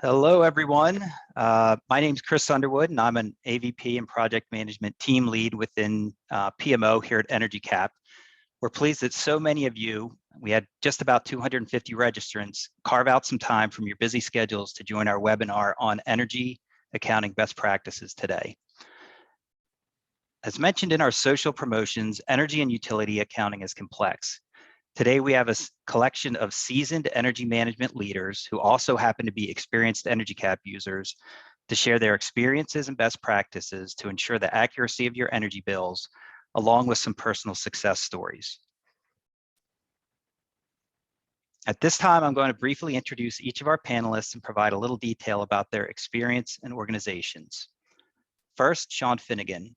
Hello, everyone. My name is Chris Underwood, and I'm an AVP and Project Management Team Lead within PMO here at EnergyCap. We're pleased that so many of you, we had just about 250 registrants, carve out some time from your busy schedules to join our webinar on energy accounting best practices today. As mentioned in our social promotions, energy and utility accounting is complex. Today, we have a collection of seasoned energy management leaders who also happen to be experienced EnergyCap users to share their experiences and best practices to ensure the accuracy of your energy bills, along with some personal success stories. At this time, I'm going to briefly introduce each of our panelists and provide a little detail about their experience and organizations. First, Sean Finnegan.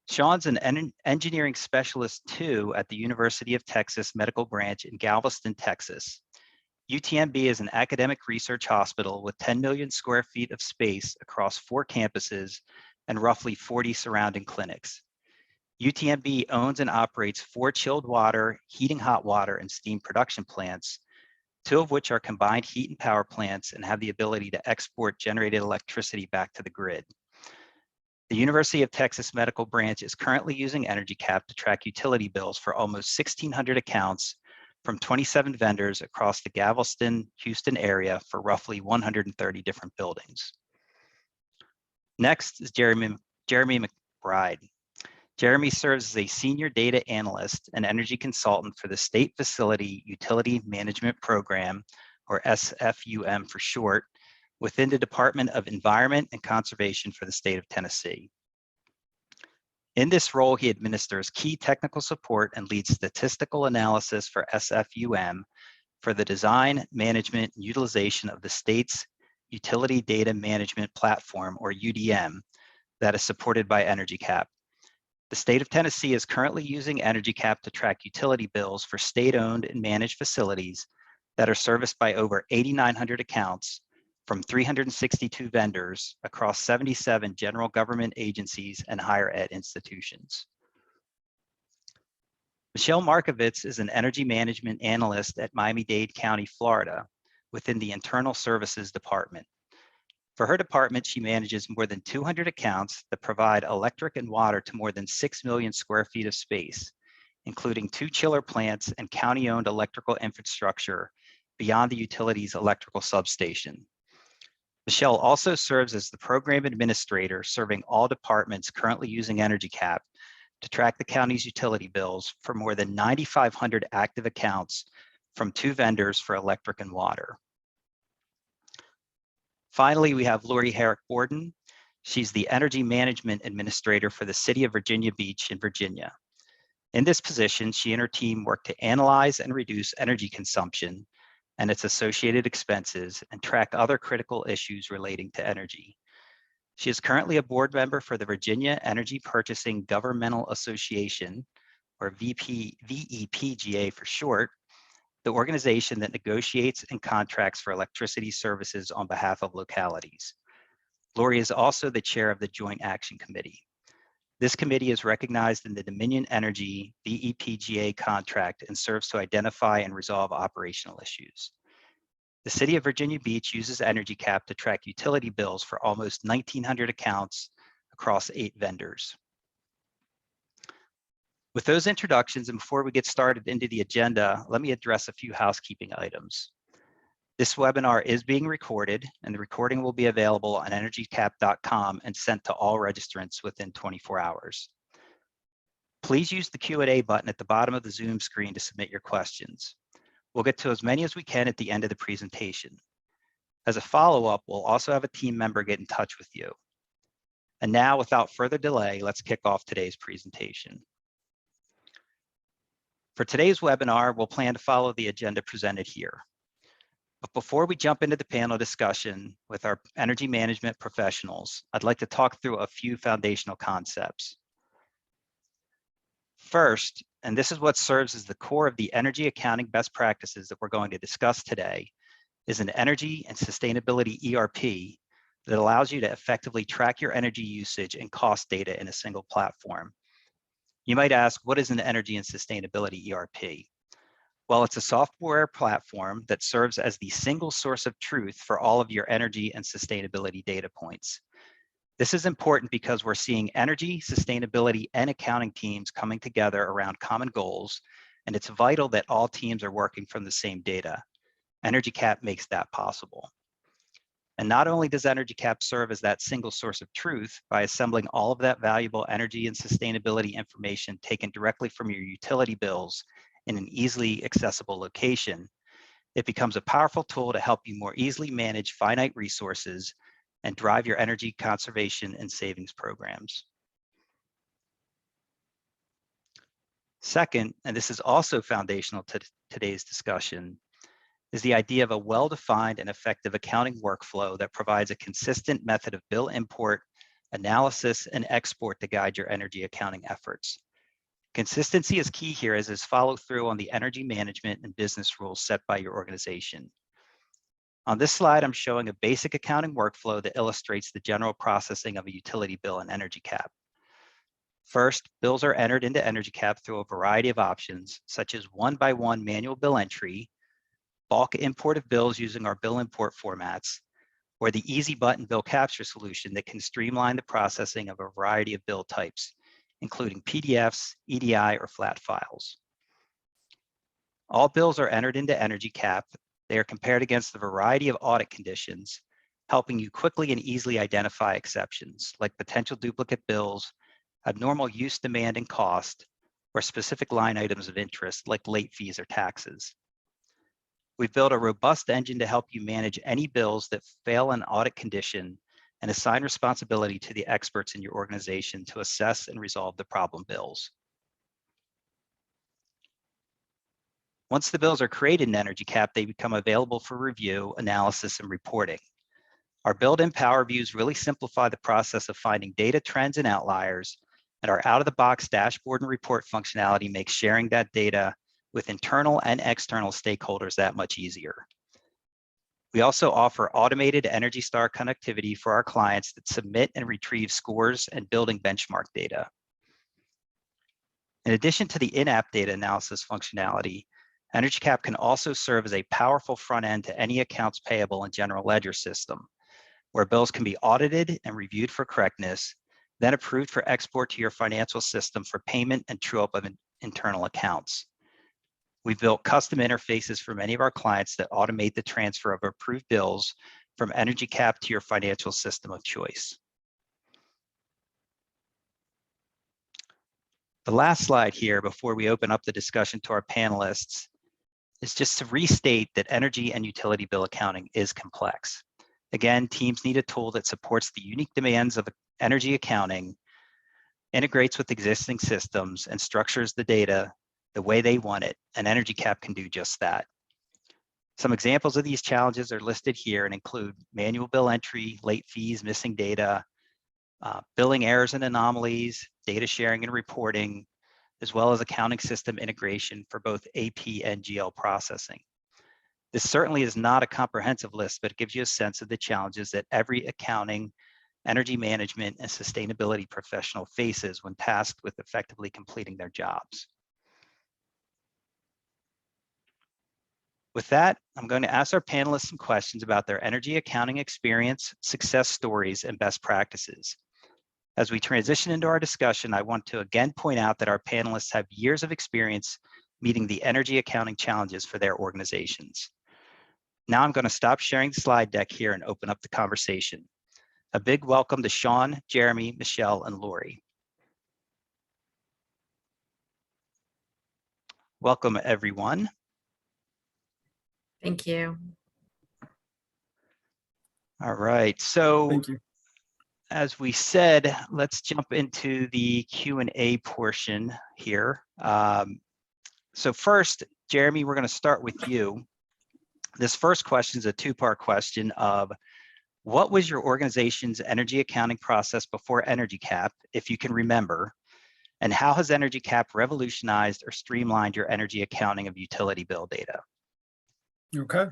Sean's an engineering specialist 2 at the University of Texas Medical Branch in Galveston, Texas. UTMB is an academic research hospital with 10 million square feet of space across 4 campuses and roughly 40 surrounding clinics. UTMB owns and operates 4 chilled water, heating hot water, and steam production plants, 2 of which are combined heat and power plants and have the ability to export generated electricity back to the grid. The University of Texas Medical Branch is currently using EnergyCap to track utility bills for almost 1,600 accounts from 27 vendors across the Galveston, Houston area for roughly 130 different buildings. Next is Jeremy Mcbride. Jeremy serves as a senior data analyst and energy consultant for the State Facility Utility Management Program, or SFUM for short, within the Department of Environment and Conservation for the state of Tennessee. In this role, he administers key technical support and leads statistical analysis for SFUM for the design, management, and utilization of the state's Utility Data Management Platform, or UDM, that is supported by EnergyCap. The state of Tennessee is currently using EnergyCap to track utility bills for state-owned and managed facilities that are serviced by over 8,900 accounts from 362 vendors across 77 general government agencies and higher ed institutions. Michelle Markovitz is an energy management analyst at Miami-Dade County, Florida, within the Internal Services Department. For her department, she manages more than 200 accounts that provide electric and water to more than 6 million square feet of space, including 2 chiller plants and county-owned electrical infrastructure beyond the utility's electrical substation. Michelle also serves as the program administrator, serving all departments currently using EnergyCap to track the county's utility bills for more than 9,500 active accounts from 2 vendors for electric and water. Finally, we have Lori Herrick-Borden. She's the energy management administrator for the city of Virginia Beach in Virginia. In this position, she and her team work to analyze and reduce energy consumption and its associated expenses, and track other critical issues relating to energy. She is currently a board member for the Virginia Energy Purchasing Governmental Association, or VEPGA for short, the organization that negotiates and contracts for electricity services on behalf of localities. Lori is also the chair of the Joint Action Committee. This committee is recognized in the Dominion Energy VEPGA contract and serves to identify and resolve operational issues. The city of Virginia Beach uses EnergyCap to track utility bills for almost 1,900 accounts across 8 vendors. With those introductions, and before we get started into the agenda, let me address a few housekeeping items. This webinar is being recorded, and the recording will be available on energycap.com and sent to all registrants within 24 hours. Please use the Q&A button at the bottom of the Zoom screen to submit your questions. We'll get to as many as we can at the end of the presentation. As a follow-up, we'll also have a team member get in touch with you. And now, without further delay, let's kick off today's presentation. For today's webinar, we'll plan to follow the agenda presented here. But before we jump into the panel discussion with our energy management professionals, I'd like to talk through a few foundational concepts. First, and this is what serves as the core of the energy accounting best practices that we're going to discuss today, is an energy and sustainability ERP that allows you to effectively track your energy usage and cost data in a single platform. You might ask, what is an energy and sustainability ERP? Well, it's a software platform that serves as the single source of truth for all of your energy and sustainability data points. This is important because we're seeing energy, sustainability, and accounting teams coming together around common goals, and it's vital that all teams are working from the same data. EnergyCap makes that possible. And not only does EnergyCap serve as that single source of truth by assembling all of that valuable energy and sustainability information taken directly from your utility bills in an easily accessible location, it becomes a powerful tool to help you more easily manage finite resources and drive your energy conservation and savings programs. Second, and this is also foundational to today's discussion, is the idea of a well-defined and effective accounting workflow that provides a consistent method of bill import, analysis, and export to guide your energy accounting efforts. Consistency is key here, as is follow through on the energy management and business rules set by your organization. On this slide, I'm showing a basic accounting workflow that illustrates the general processing of a utility bill in EnergyCap. First, bills are entered into EnergyCap through a variety of options, such as one-by-one manual bill entry, bulk import of bills using our bill import formats, or the easy button bill capture solution that can streamline the processing of a variety of bill types, including PDFs, EDI, or flat files. All bills are entered into EnergyCap. They are compared against a variety of audit conditions, helping you quickly and easily identify exceptions like potential duplicate bills, abnormal use, demand, and cost, or specific line items of interest like late fees or taxes. We've built a robust engine to help you manage any bills that fail an audit condition and assign responsibility to the experts in your organization to assess and resolve the problem bills. Once the bills are created in EnergyCap, they become available for review, analysis, and reporting. Our built-in Power Views really simplify the process of finding data trends and outliers, and our out-of-the-box dashboard and report functionality makes sharing that data with internal and external stakeholders that much easier. We also offer automated Energy Star connectivity for our clients that submit and retrieve scores and building benchmark data. In addition to the in-app data analysis functionality, EnergyCap can also serve as a powerful front end to any accounts payable and general ledger system, where bills can be audited and reviewed for correctness, then approved for export to your financial system for payment and true-up of internal accounts. We've built custom interfaces for many of our clients that automate the transfer of approved bills from EnergyCap to your financial system of choice. The last slide here before we open up the discussion to our panelists is just to restate that energy and utility bill accounting is complex. Again, teams need a tool that supports the unique demands of energy accounting, integrates with existing systems, and structures the data the way they want it, and EnergyCap can do just that. Some examples of these challenges are listed here and include manual bill entry, late fees, missing data, billing errors and anomalies, data sharing and reporting, as well as accounting system integration for both AP and GL processing. This certainly is not a comprehensive list, but it gives you a sense of the challenges that every accounting, energy management, and sustainability professional faces when tasked with effectively completing their jobs. With that, I'm going to ask our panelists some questions about their energy accounting experience, success stories, and best practices. As we transition into our discussion, I want to again point out that our panelists have years of experience meeting the energy accounting challenges for their organizations. Now I'm going to stop sharing the slide deck here and open up the conversation. A big welcome to Sean, Jeremy, Michelle, and Lori. Welcome, everyone. Thank you. All right, so Thank you. as we said, let's jump into the Q&A portion here. So first, Jeremy, we're going to start with you. This first question is a two-part question of what was your organization's energy accounting process before EnergyCap, if you can remember, and how has EnergyCap revolutionized or streamlined your energy accounting of utility bill data? Okay.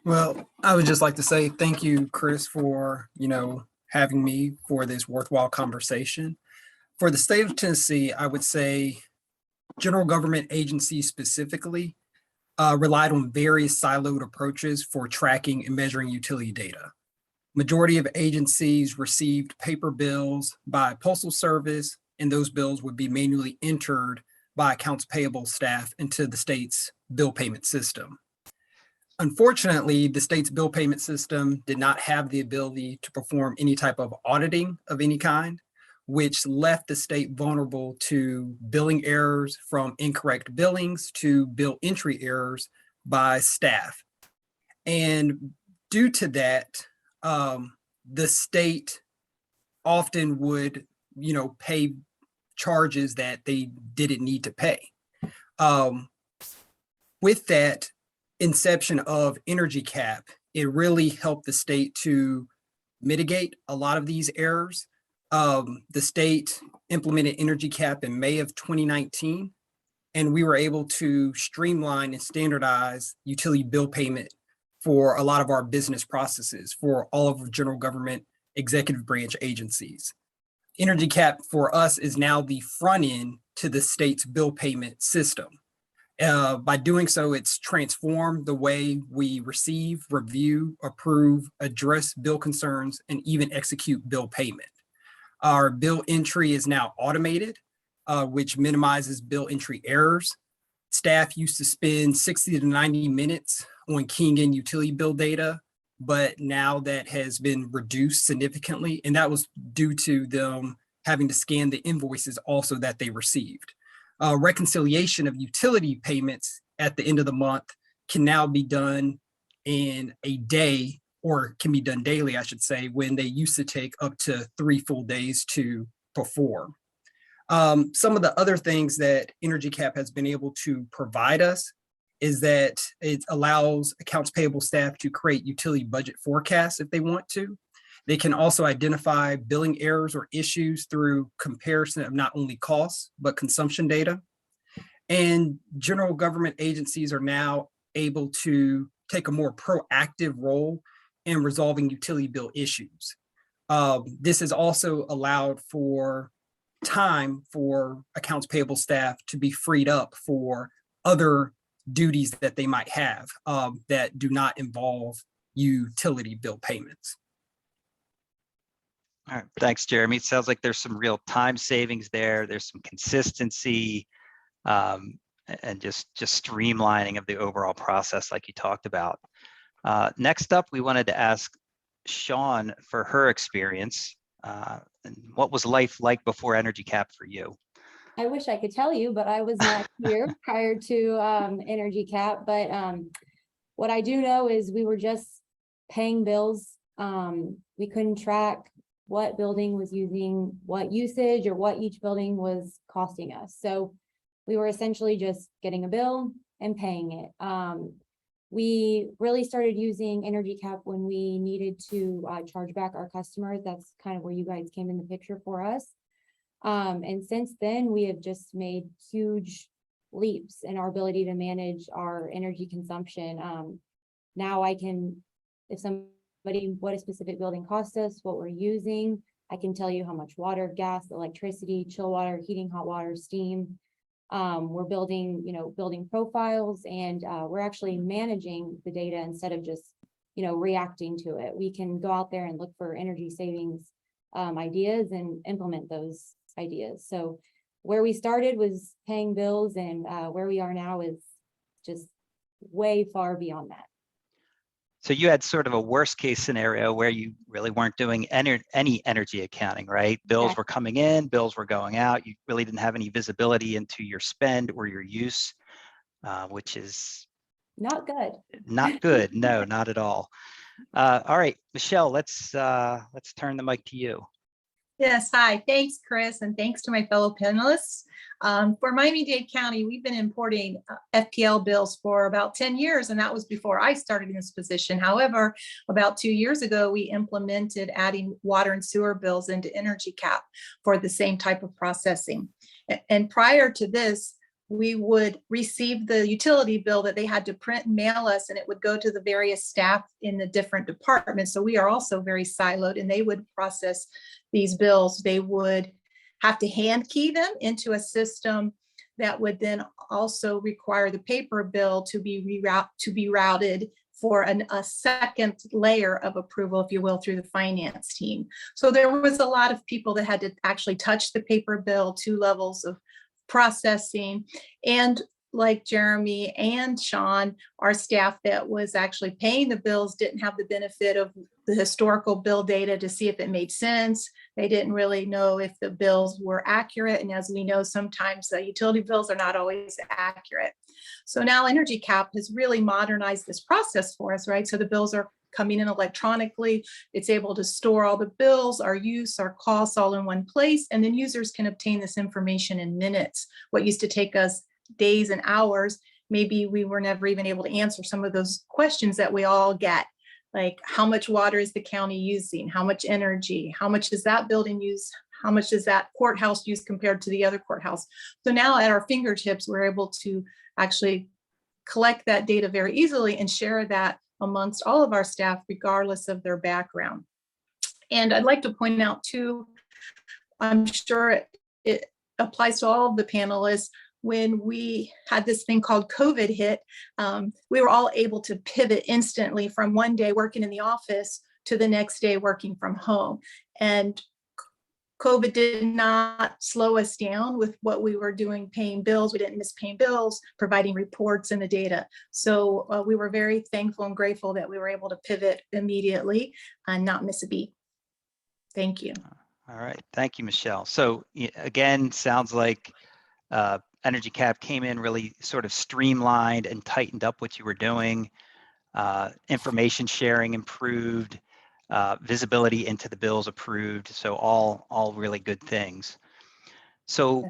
Well, I would just like to say thank you, Chris, for, having me for this worthwhile conversation. For the state of Tennessee, I would say general government agencies specifically, relied on various siloed approaches for tracking and measuring utility data. Majority of agencies received paper bills by Postal Service, and those bills would be manually entered by accounts payable staff into the state's bill payment system. Unfortunately, the state's bill payment system did not have the ability to perform any type of auditing of any kind, which left the state vulnerable to billing errors from incorrect billings to bill entry errors by staff. And due to that, the state often would, pay charges that they didn't need to pay. With that inception of Energy Cap, it really helped the state to mitigate a lot of these errors. The state implemented Energy Cap in May of 2019, and we were able to streamline and standardize utility bill payment for a lot of our business processes for all of the general government executive branch agencies. Energy Cap for us is now the front end to the state's bill payment system. By doing so, it's transformed the way we receive, review, approve, address bill concerns, and even execute bill payment. Our bill entry is now automated, which minimizes bill entry errors. Staff used to spend 60 to 90 minutes on keying in utility bill data, but now that has been reduced significantly, and that was due to them having to scan the invoices also that they received. Reconciliation of utility payments at the end of the month can now be done in a day, or can be done daily, I should say, when they used to take up to 3 full days to perform. Some of the other things that Energy Cap has been able to provide us is that it allows accounts payable staff to create utility budget forecasts if they want to. They can also identify billing errors or issues through comparison of not only costs, but consumption data. And general government agencies are now able to take a more proactive role in resolving utility bill issues. This has also allowed for time for accounts payable staff to be freed up for other duties that they might have that do not involve utility bill payments. All right, thanks, Jeremy. It sounds like there's some real time savings there. There's some consistency and just streamlining of the overall process like you talked about. Next up, we wanted to ask Sean for her experience. And what was life like before Energy Cap for you? I wish I could tell you, but I was not here prior to Energy Cap. But what I do know is we were just paying bills. We couldn't track what building was using what usage or what each building was costing us. So we were essentially just getting a bill and paying it. We really started using Energy Cap when we needed to charge back our customers. That's kind of where you guys came in the picture for us. And since then, we have just made huge leaps in our ability to manage our energy consumption. Now I can, if somebody, what a specific building cost us, what we're using, I can tell you how much water, gas, electricity, chill water, heating, hot water, steam. We're building, building profiles, and we're actually managing the data instead of just, reacting to it. We can go out there and look for energy savings ideas and implement those ideas. So where we started was paying bills, and where we are now is just way far beyond that. So you had sort of a worst case scenario where you really weren't doing any energy accounting, right? Bills were coming in, bills were going out. You really didn't have any visibility into your spend or your use, which is not good. Not good. No, not at all. All right, Michelle, let's turn the mic to you. Yes, hi. Thanks, Chris, and thanks to my fellow panelists. For Miami-Dade County, we've been importing FPL bills for about 10 years, and that was before I started in this position. However, about 2 years ago, we implemented adding water and sewer bills into Energy Cap for the same type of processing. And prior to this, we would receive the utility bill that they had to print and mail us, and it would go to the various staff in the different departments. So we are also very siloed, and they would process these bills. They would have to hand key them into a system that would then also require the paper bill to be routed for a second layer of approval, if you will, through the finance team. So there was a lot of people that had to actually touch the paper bill, 2 levels of processing. And like Jeremy and Sean, our staff that was actually paying the bills didn't have the benefit of the historical bill data to see if it made sense. They didn't really know if the bills were accurate. And as we know, sometimes the utility bills are not always accurate. So now Energy Cap has really modernized this process for us, right? So the bills are coming in electronically. It's able to store all the bills, our use, our costs all in one place. And then users can obtain this information in minutes. What used to take us days and hours, maybe we were never even able to answer some of those questions that we all get, like how much water is the county using, how much energy, how much does that building use, how much does that courthouse use compared to the other courthouse. So now at our fingertips, we're able to actually collect that data very easily and share that amongst all of our staff, regardless of their background. And I'd like to point out too, I'm sure it applies to all of the panelists, when we had this thing called COVID hit, we were all able to pivot instantly from one day working in the office to the next day working from home. And COVID did not slow us down with what we were doing, paying bills. We didn't miss paying bills, providing reports and the data. So we were very thankful and grateful that we were able to pivot immediately and not miss a beat. Thank you. All right, thank you, Michelle. So again, sounds like Energy Cap came in really sort of streamlined and tightened up what you were doing. Information sharing improved, visibility into the bills approved. So all really good things. So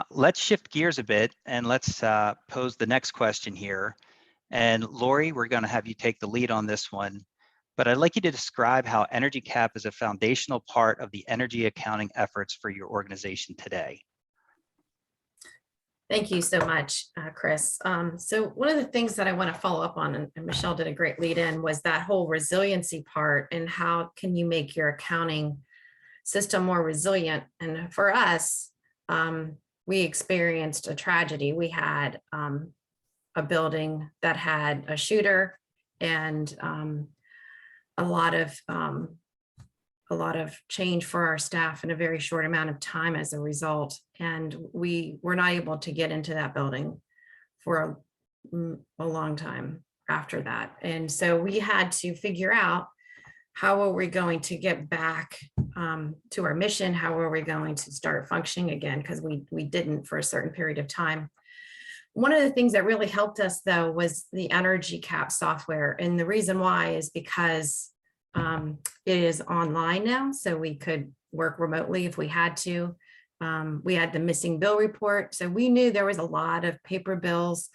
let's shift gears a bit and let's pose the next question here. And Lori, we're going to have you take the lead on this one. But I'd like you to describe how Energy Cap is a foundational part of the energy accounting efforts for your organization today. Thank you so much, Chris. So one of the things that I want to follow up on, and Michelle did a great lead in, was that whole resiliency part and how can you make your accounting system more resilient? And for us, we experienced a tragedy. We had a building that had a shooter and a lot of change for our staff in a very short amount of time as a result. And we were not able to get into that building for a long time after that. And so we had to figure out how are we going to get back to our mission? How are we going to start functioning again? Because we didn't for a certain period of time. One of the things that really helped us though was the Energy Cap software. And the reason why is because it is online now, so we could work remotely if we had to. We had the missing bill report. So we knew there was a lot of paper bills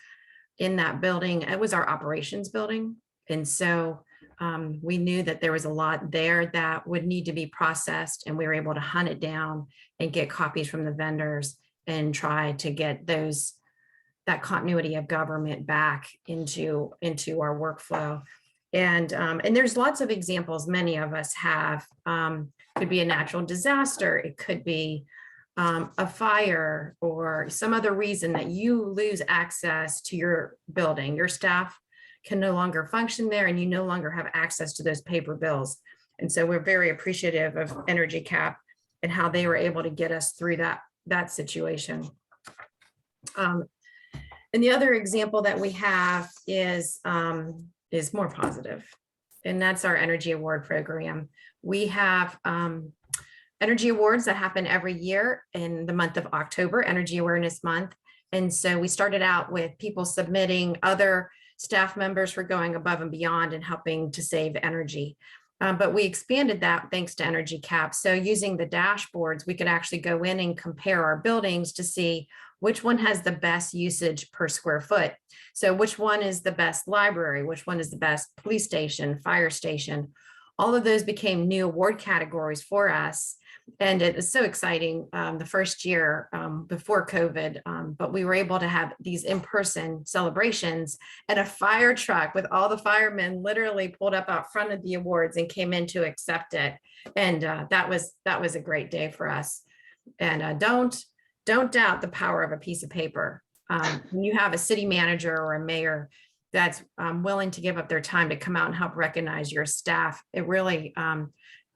in that building. It was our operations building. And so we knew that there was a lot there that would need to be processed, and we were able to hunt it down and get copies from the vendors and try to get that continuity of government back into our workflow. And there's lots of examples many of us have. Could be a natural disaster. It could be a fire or some other reason that you lose access to your building. Your staff can no longer function there and you no longer have access to those paper bills. And so we're very appreciative of Energy Cap and how they were able to get us through that situation. And the other example that we have is more positive, and that's our Energy Award program. We have Energy Awards that happen every year in the month of October, Energy Awareness Month. And so we started out with people submitting, other staff members for going above and beyond and helping to save energy. But we expanded that thanks to Energy Cap. So using the dashboards, we could actually go in and compare our buildings to see which one has the best usage per square foot. So which one is the best library, which one is the best police station, fire station. All of those became new award categories for us. And it was so exciting the first year before COVID, but we were able to have these in-person celebrations, and a fire truck with all the firemen literally pulled up out front of the awards and came in to accept it. And that was a great day for us. And don't doubt the power of a piece of paper. when you have a city manager or a mayor that's willing to give up their time to come out and help recognize your staff, it really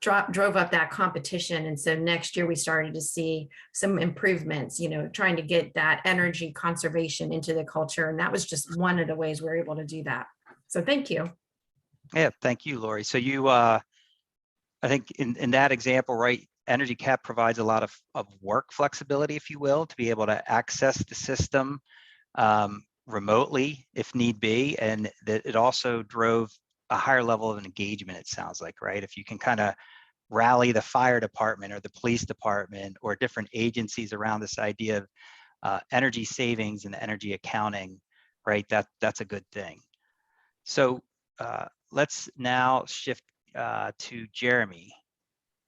drove up that competition. And so next year we started to see some improvements, trying to get that energy conservation into the culture. And that was just one of the ways we were able to do that. So thank you. Yeah, thank you, Lori. So you, I think in that example, right, Energy Cap provides a lot of work flexibility, if you will, to be able to access the system remotely if need be. And that it also drove a higher level of engagement, it sounds like, right? If you can kind of rally the fire department or the police department or different agencies around this idea of energy savings and energy accounting, right? That's a good thing. So let's now shift to Jeremy.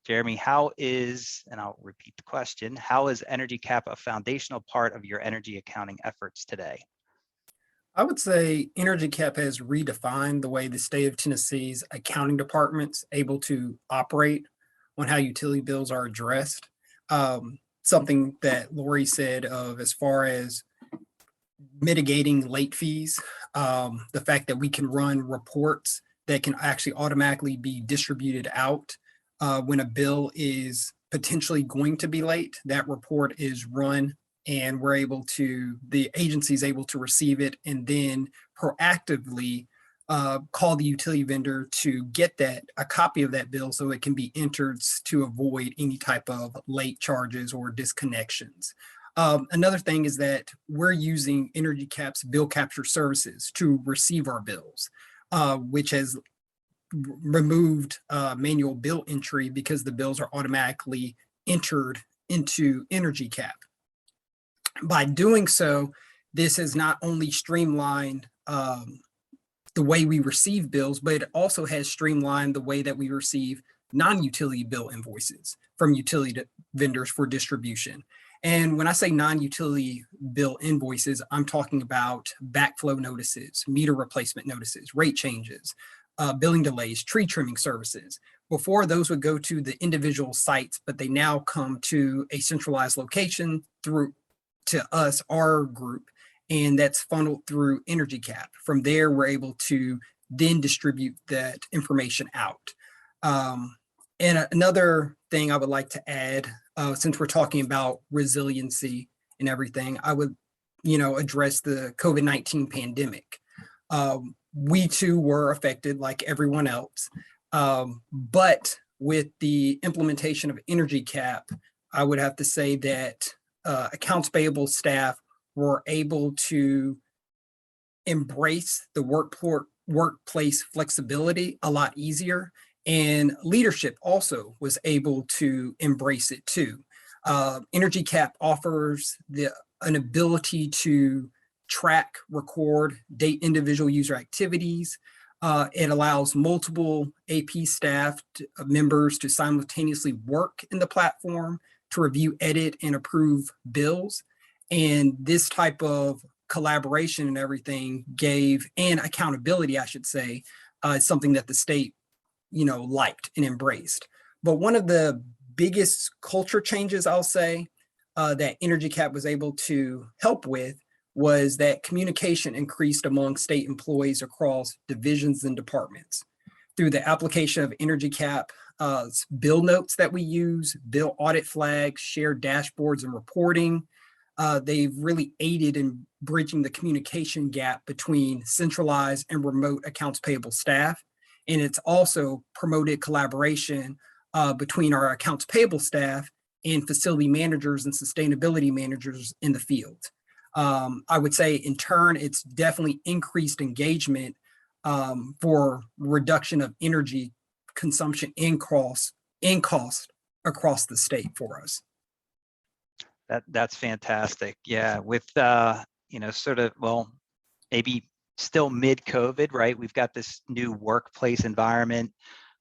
Jeremy, how is, and I'll repeat the question, how is Energy Cap a foundational part of your energy accounting efforts today? I would say Energy Cap has redefined the way the state of Tennessee's accounting department's able to operate on how utility bills are addressed. Something that Lori said of as far as mitigating late fees, the fact that we can run reports that can actually automatically be distributed out when a bill is potentially going to be late. That report is run and the agency is able to receive it and then proactively call the utility vendor to get a copy of that bill so it can be entered to avoid any type of late charges or disconnections. Another thing is that we're using Energy Cap's bill capture services to receive our bills, which has removed manual bill entry because the bills are automatically entered into Energy Cap. By doing so, this has not only streamlined the way we receive bills, but it also has streamlined the way that we receive non-utility bill invoices from utility vendors for distribution. And when I say non-utility bill invoices, I'm talking about backflow notices, meter replacement notices, rate changes, billing delays, tree trimming services. Before, those would go to the individual sites, but they now come to a centralized location through to us, our group, and that's funneled through Energy Cap. From there, we're able to then distribute that information out. And another thing I would like to add, since we're talking about resiliency and everything, I would, address the COVID-19 pandemic. We too were affected like everyone else, but with the implementation of Energy Cap, I would have to say that accounts payable staff were able to embrace the workplace flexibility a lot easier, and leadership also was able to embrace it too. Energy Cap offers an ability to track, record, date individual user activities. It allows multiple AP staff members to simultaneously work in the platform to review, edit, and approve bills. And this type of collaboration and everything and accountability, I should say, something that the state, liked and embraced. But one of the biggest culture changes, I'll say, that Energy Cap was able to help with was that communication increased among state employees across divisions and departments. Through the application of Energy Cap, bill notes that we use, bill audit flags, shared dashboards and reporting, they've really aided in bridging the communication gap between centralized and remote accounts payable staff. And it's also promoted collaboration between our accounts payable staff and facility managers and sustainability managers in the field. I would say in turn, it's definitely increased engagement for reduction of energy consumption and cost across the state for us. That's fantastic. Yeah, with maybe still mid-COVID, right? We've got this new workplace environment.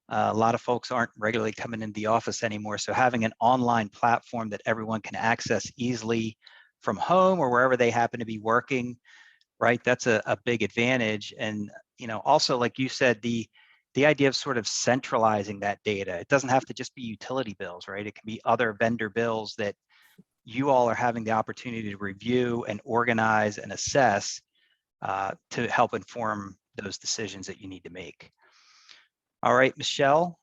A lot of folks aren't regularly coming into the office anymore. So having an online platform that everyone can access easily from home or wherever they happen to be working, right? That's a big advantage. And, also, like you said, the idea of sort of centralizing that data, it doesn't have to just be utility bills, right? It can be other vendor bills that you all are having the opportunity to review and organize and assess to help inform those decisions that you need to make. All right, Michelle,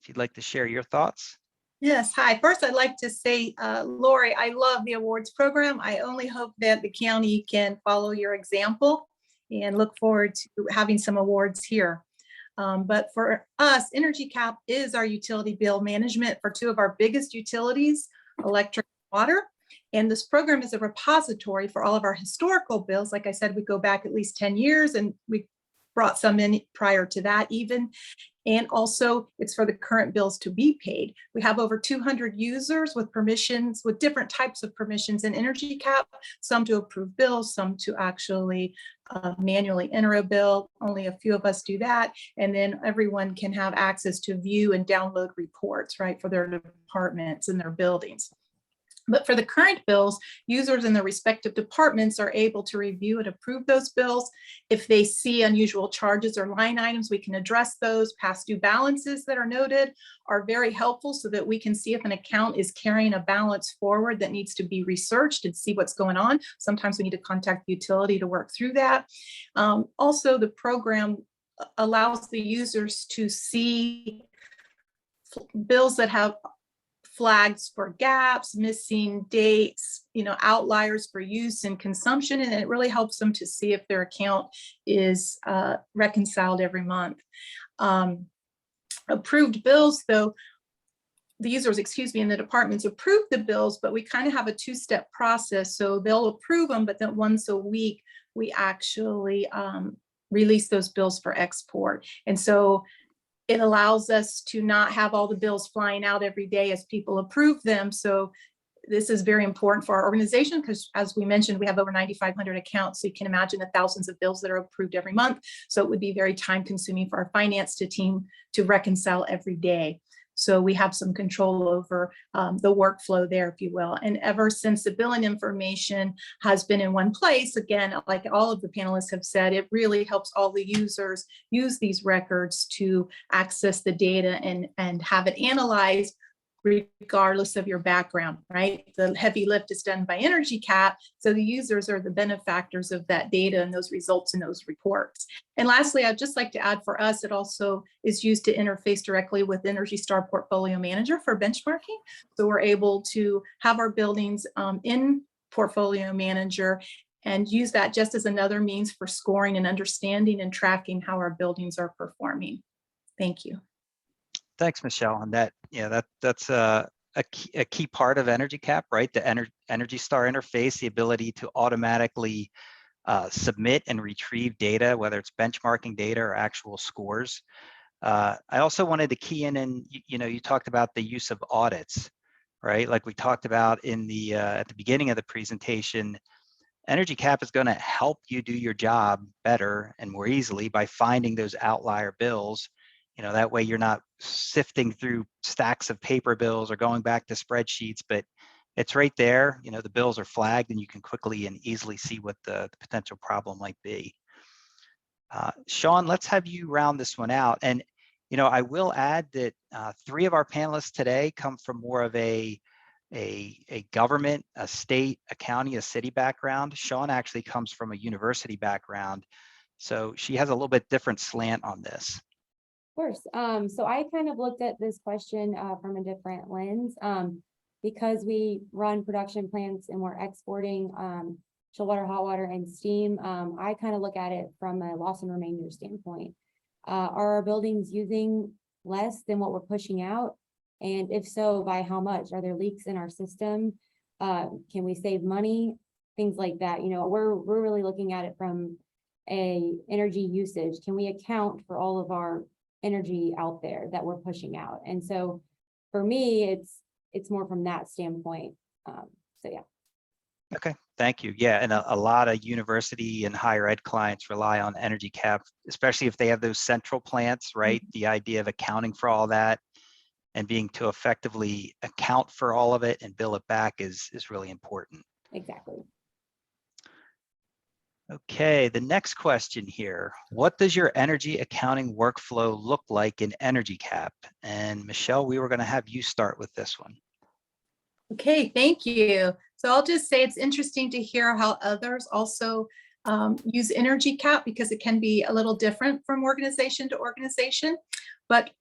if you'd like to share your thoughts. Yes, hi. First, I'd like to say, Lori, I love the awards program. I only hope that the county can follow your example and look forward to having some awards here. But for us, Energy Cap is our utility bill management for two of our biggest utilities, electric and water. And this program is a repository for all of our historical bills. Like I said, we go back at least 10 years and we brought some in prior to that even. And also it's for the current bills to be paid. We have over 200 users with permissions, with different types of permissions in Energy Cap, some to approve bills, some to actually manually enter a bill. Only a few of us do that. And then everyone can have access to view and download reports, right, for their departments and their buildings. But for the current bills, users in the respective departments are able to review and approve those bills. If they see unusual charges or line items, we can address those. Past due balances that are noted are very helpful so that we can see if an account is carrying a balance forward that needs to be researched and see what's going on. Sometimes we need to contact the utility to work through that. Also, the program allows the users to see bills that have flags for gaps, missing dates, outliers for use and consumption, and it really helps them to see if their account is reconciled every month. Approved bills, though, the users, in the departments approve the bills, but we kind of have a two-step process. So they'll approve them, but then once a week, we actually release those bills for export. And so it allows us to not have all the bills flying out every day as people approve them. So this is very important for our organization because, as we mentioned, we have over 9,500 accounts. So you can imagine the thousands of bills that are approved every month. So it would be very time consuming for our finance team to reconcile every day. So we have some control over the workflow there, if you will. And ever since the billing information has been in one place, again, like all of the panelists have said, it really helps all the users use these records to access the data and have it analyzed regardless of your background, right? The heavy lift is done by Energy Cap, so the users are the benefactors of that data and those results in those reports. And lastly, I'd just like to add for us, it also is used to interface directly with Energy Star Portfolio Manager for benchmarking. So we're able to have our buildings in Portfolio Manager and use that just as another means for scoring and understanding and tracking how our buildings are performing. Thank you. Thanks, Michelle. And that's a key part of Energy Cap, right? The Energy Star interface, the ability to automatically submit and retrieve data, whether it's benchmarking data or actual scores. I also wanted to key in, and you talked about the use of audits, right? Like we talked about in the at the beginning of the presentation. Energy Cap is going to help you do your job better and more easily by finding those outlier bills. That way you're not sifting through stacks of paper bills or going back to spreadsheets, but it's right there. The bills are flagged and you can quickly and easily see what the potential problem might be. Sean, let's have you round this one out. And, I will add that 3 of our panelists today come from more of a government, a state, a county, a city background. Sean actually comes from a university background. So she has a little bit different slant on this. Of course. So I kind of looked at this question from a different lens because we run production plants and we're exporting chilled water, hot water, and steam. I kind of look at it from a loss and remainder standpoint. Are our buildings using less than what we're pushing out? And if so, by how much? Are there leaks in our system? Can we save money? Things like that. We're really looking at it from a energy usage. Can we account for all of our energy out there that we're pushing out? And so for me, it's more from that standpoint. So yeah. Okay, thank you. Yeah, and a lot of university and higher ed clients rely on Energy Cap, especially if they have those central plants, right? The idea of accounting for all that and being to effectively account for all of it and bill it back is really important. Exactly. Okay, the next question here. What does your energy accounting workflow look like in Energy Cap? And Michelle, we were going to have you start with this one. Okay, thank you. So I'll just say it's interesting to hear how others also use energy cap, because it can be a little different from organization to organization. But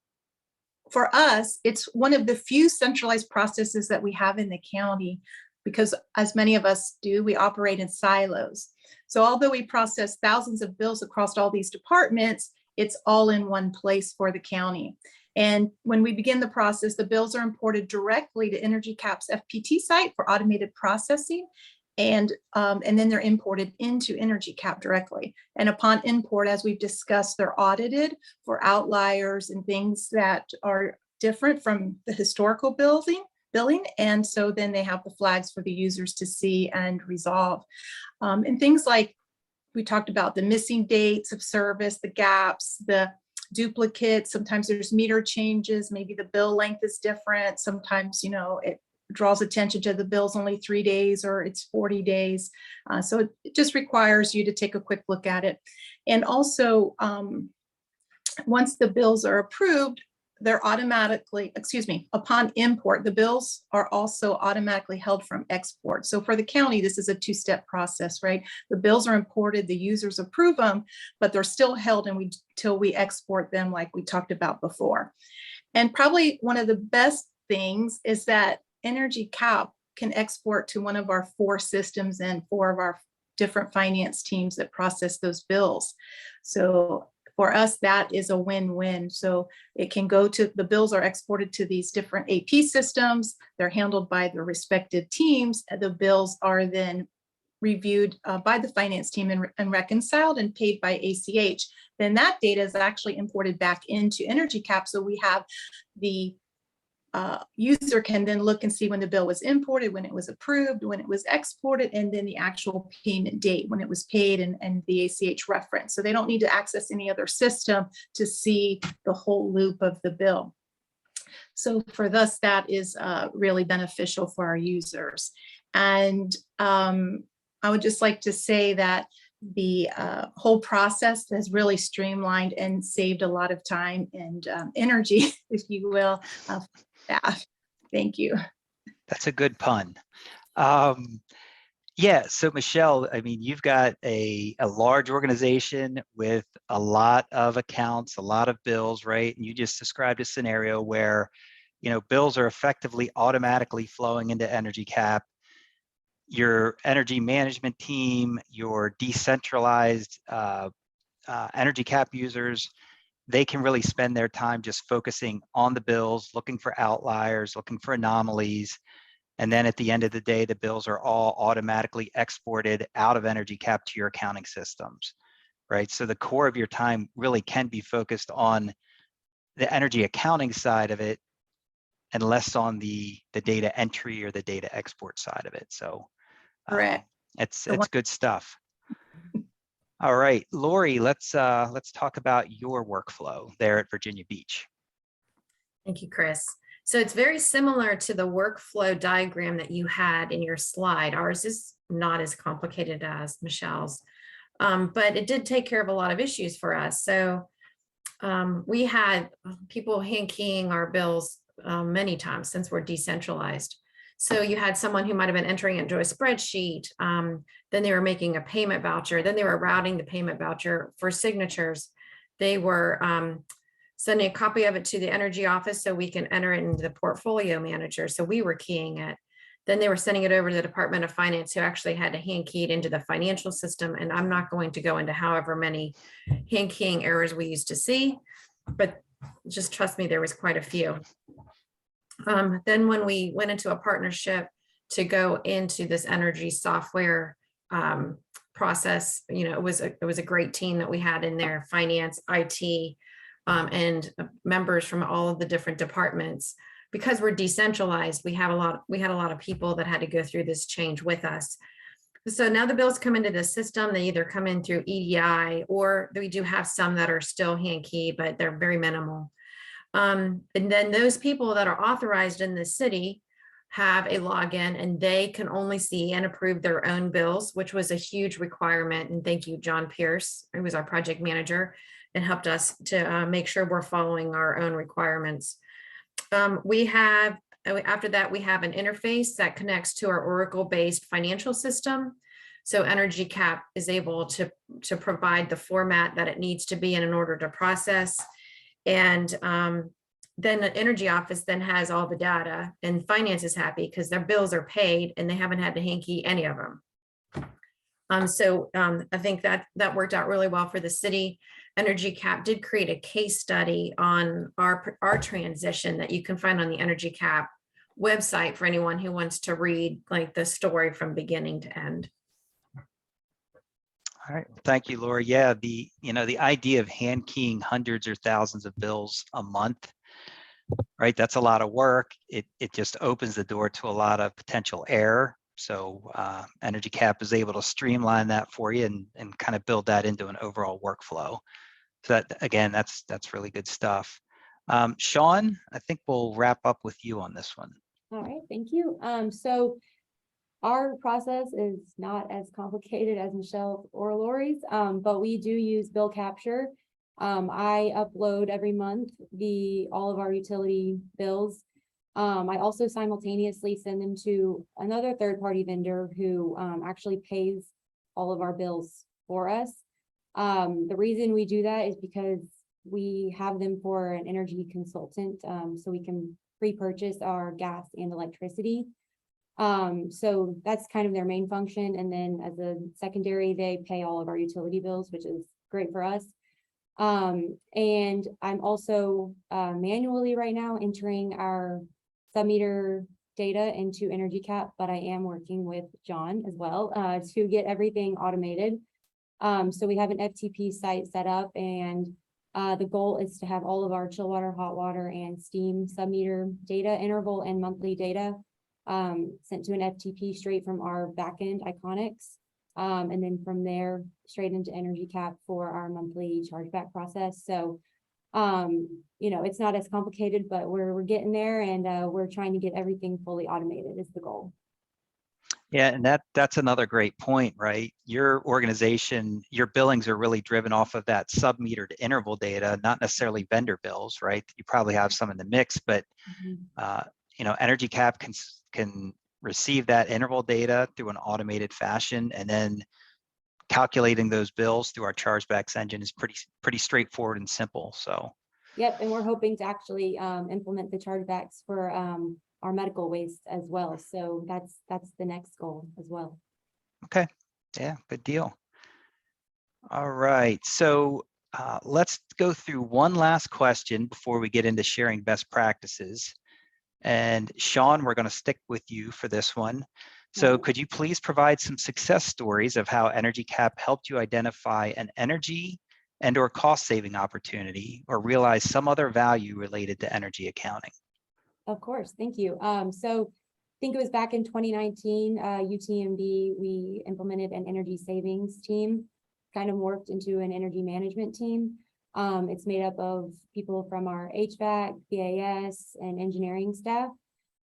for us, it's one of the few centralized processes that we have in the county, because as many of us do, we operate in silos. So although we process thousands of bills across all these departments, it's all in one place for the county. And when we begin the process, the bills are imported directly to Energy Cap's FPT site for automated processing. And then they're imported into Energy Cap directly. And upon import, as we've discussed, they're audited for outliers and things that are different from the historical billing. And so then they have the flags for the users to see and resolve. And things like we talked about, the missing dates of service, the gaps, the duplicates. Sometimes there's meter changes. Maybe the bill length is different. Sometimes, it draws attention to the bill's only 3 days or it's 40 days. So it just requires you to take a quick look at it. And also, once the bills are approved, they're automatically, upon import, the bills are also automatically held from export. So for the county, this is a two-step process, right? The bills are imported, the users approve them, but they're still held until we export them, like we talked about before. And probably one of the best things is that Energy Cap can export to one of our 4 systems and 4 of our different finance teams that process those bills. So for us, that is a win-win. So it can go to, the bills are exported to these different AP systems. They're handled by the respective teams. The bills are then reviewed by the finance team and reconciled and paid by ACH. Then that data is actually imported back into Energy Cap. So we have the user can then look and see when the bill was imported, when it was approved, when it was exported, and then the actual payment date, when it was paid, and the ACH reference. So they don't need to access any other system to see the whole loop of the bill. So for us, that is really beneficial for our users. And I would just like to say that the whole process has really streamlined and saved a lot of time and energy, if you will, staff. Thank you. That's a good pun. Yeah, so Michelle, I mean, you've got a large organization with a lot of accounts, a lot of bills, right? And you just described a scenario where, bills are effectively automatically flowing into Energy Cap. Your energy management team, your decentralized Energy Cap users, they can really spend their time just focusing on the bills, looking for outliers, looking for anomalies. And then at the end of the day, the bills are all automatically exported out of Energy Cap to your accounting systems, right? So the core of your time really can be focused on the energy accounting side of it and less on the data entry or the data export side of it. So Correct. It's good stuff. All right, Lori, let's talk about your workflow there at Virginia Beach. Thank you, Chris. So it's very similar to the workflow diagram that you had in your slide. Ours is not as complicated as Michelle's, but it did take care of a lot of issues for us. So we had people hand keying our bills many times since we're decentralized. So you had someone who might have been entering it into a spreadsheet, then they were making a payment voucher, then they were routing the payment voucher for signatures. They were sending a copy of it to the energy office so we can enter it into the portfolio manager. So we were keying it. Then they were sending it over to the Department of Finance, who actually had to hand key it into the financial system. And I'm not going to go into however many hand keying errors we used to see, but just trust me, there was quite a few. Then when we went into a partnership to go into this energy software process, it was a great team that we had in there, finance, IT, and members from all of the different departments. Because we're decentralized, we had a lot of people that had to go through this change with us. So now the bills come into the system, they either come in through EDI, or we do have some that are still hand key, but they're very minimal. And then those people that are authorized in the city have a login, and they can only see and approve their own bills, which was a huge requirement. And thank you, John Pierce, who was our project manager, and helped us to make sure we're following our own requirements. We have After that, we have an interface that connects to our Oracle-based financial system. So Energy Cap is able to provide the format that it needs to be in order to process. And then the energy office then has all the data, and finance is happy because their bills are paid and they haven't had to hanky any of them. I think that worked out really well for the city. Energy Cap did create a case study on our transition that you can find on the Energy Cap website for anyone who wants to read like the story from beginning to end. All right, thank you, Laura. Yeah, the idea of hand keying hundreds or thousands of bills a month, right? That's a lot of work. It just opens the door to a lot of potential error. So Energy Cap is able to streamline that for you and kind of build that into an overall workflow. So that, again, that's really good stuff. Sean, I think we'll wrap up with you on this one. All right, thank you. So our process is not as complicated as Michelle or Lori's, but we do use bill capture. I upload every month all of our utility bills. I also simultaneously send them to another third-party vendor who actually pays all of our bills for us. The reason we do that is because we have them for an energy consultant, so we can pre-purchase our gas and electricity. So that's kind of their main function. And then as a secondary, they pay all of our utility bills, which is great for us. And I'm also manually right now entering our sub-meter data into Energy Cap, but I am working with John as well to get everything automated. So we have an FTP site set up, and the goal is to have all of our chill water, hot water, and steam sub-meter data, interval and monthly data sent to an FTP straight from our backend Iconics. And then from there straight into Energy Cap for our monthly chargeback process. So, it's not as complicated, but we're getting there, and we're trying to get everything fully automated is the goal. Yeah, and that's another great point, right? Your organization, your billings are really driven off of that sub-metered interval data, not necessarily vendor bills, right? You probably have some in the mix, but Energy Cap can receive that interval data through an automated fashion, and then calculating those bills through our chargebacks engine is pretty straightforward and simple. So yep, and we're hoping to actually implement the chargebacks for our medical waste as well. So that's the next goal as well. okay, yeah, good deal. All right, so let's go through one last question before we get into sharing best practices. And Sean, we're going to stick with you for this one. So could you please provide some success stories of how Energy Cap helped you identify an energy and/or cost-saving opportunity or realize some other value related to energy accounting? Of course, thank you. So I think it was back in 2019, UTMB, we implemented an energy savings team, kind of morphed into an energy management team. It's made up of people from our HVAC, BAS, and engineering staff.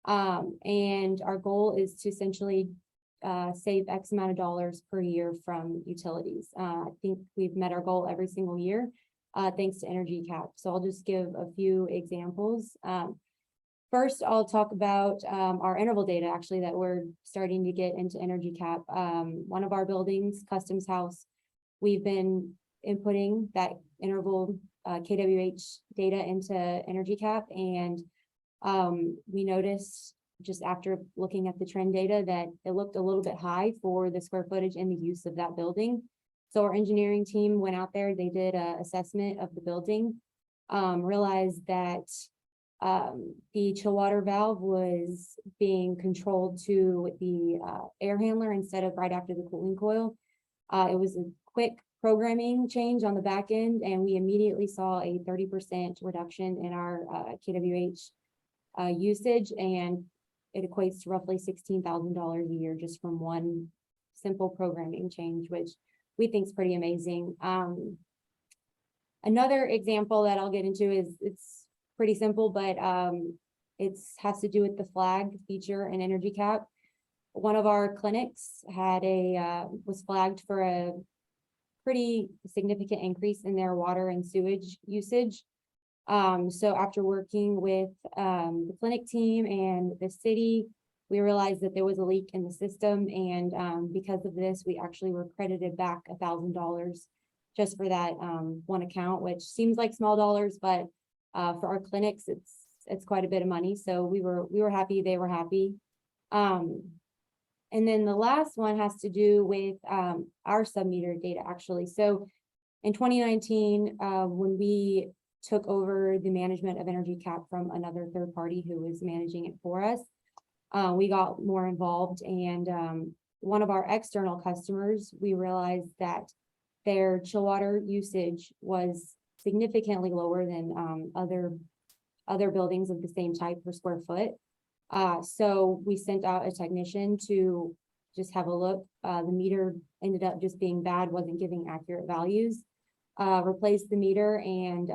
And our goal is to essentially save X amount of dollars per year from utilities. I think we've met our goal every single year, thanks to Energy Cap. So I'll just give a few examples. First, I'll talk about our interval data, actually, that we're starting to get into Energy Cap. One of our buildings, Customs House, we've been inputting that interval KWH data into Energy Cap, and we noticed just after looking at the trend data that it looked a little bit high for the square footage and the use of that building. So our engineering team went out there, they did an assessment of the building, realized that the chill water valve was being controlled to the air handler instead of right after the cooling coil. It was a quick programming change on the back end, and we immediately saw a 30% reduction in our KWH usage, and it equates to roughly $16,000 a year just from one simple programming change, which we think is pretty amazing. Another example that I'll get into is it's pretty simple, but it has to do with the flag feature in Energy Cap. One of our clinics had was flagged for a pretty significant increase in their water and sewage usage. So after working with the clinic team and the city, we realized that there was a leak in the system, and because of this, we actually were credited back $1,000 just for that one account, which seems like small dollars, but for our clinics, it's quite a bit of money. So we were happy, they were happy. And then the last one has to do with our sub-meter data, actually. So in 2019, when we took over the management of Energy Cap from another third party who was managing it for us, we got more involved, and one of our external customers, we realized that their chill water usage was significantly lower than other buildings of the same type per square foot. So we sent out a technician to just have a look. The meter ended up just being bad, wasn't giving accurate values. Replaced the meter, and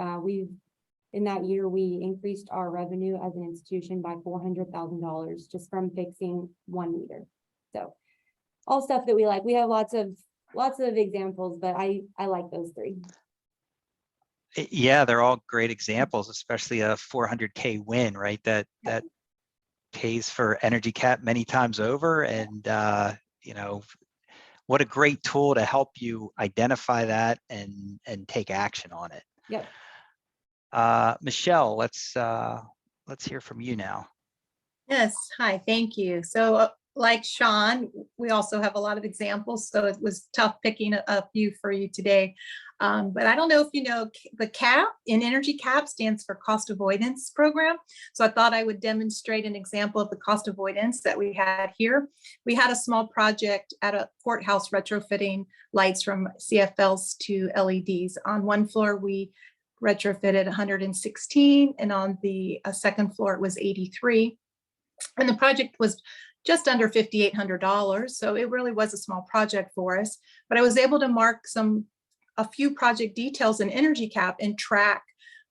in that year, we increased our revenue as an institution by $400,000 just from fixing one meter. So all stuff that we like. We have lots of examples, but I like those three. Yeah, they're all great examples, especially a 400K win, right? That pays for Energy Cap many times over. And, you know, what a great tool to help you identify that and take action on it. Yep. Michelle, let's hear from you now. Yes, hi, thank you. So like Sean, we also have a lot of examples, so it was tough picking a few for you today. But I don't know if you know, the CAP in Energy Cap stands for Cost Avoidance Program. So I thought I would demonstrate an example of the cost avoidance that we had here. We had a small project at a courthouse retrofitting lights from CFLs to LEDs. On one floor, we retrofitted 116, and on the second floor, it was 83. And the project was just under $5,800. So it really was a small project for us, but I was able to mark a few project details in Energy Cap and track